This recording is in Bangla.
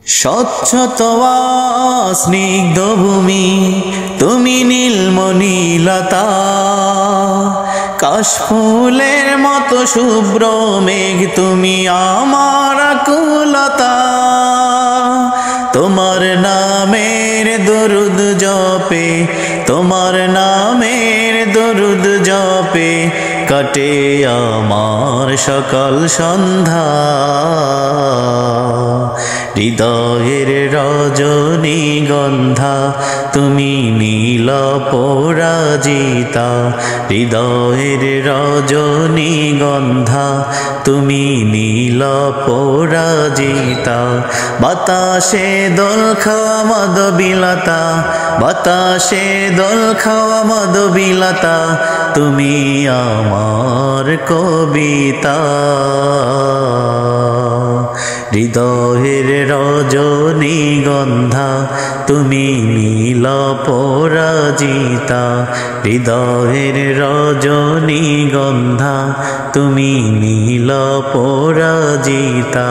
স্বচ্ছতোয়া স্নিগ্ধ ভূমি তুমি নীলমণিলতা, কাশফুলের মতো শুভ্র মেঘ তুমি আমার আকুলতা। তোমার নামের দরুদ জপে, তোমার নামের দরুদ জপে কাটে আমার সকাল সন্ধ্যা। হৃদয়ের রজনীগন্ধা তুমি নীল পরাজিতা, হৃদয়ের রজনীগন্ধা তুমি নীল পরাজিতা। বাতাসে দোল খাওয়া মাধবীলতা, বাতাসে দোল খাওয়া মাধবীলতা তুমি আমার কবিতা। হৃদয়ের রজনীগন্ধা তুমি নীল পরাজিতা, হৃদয়ের রজনীগন্ধা তুমি নীল পরাজিতা।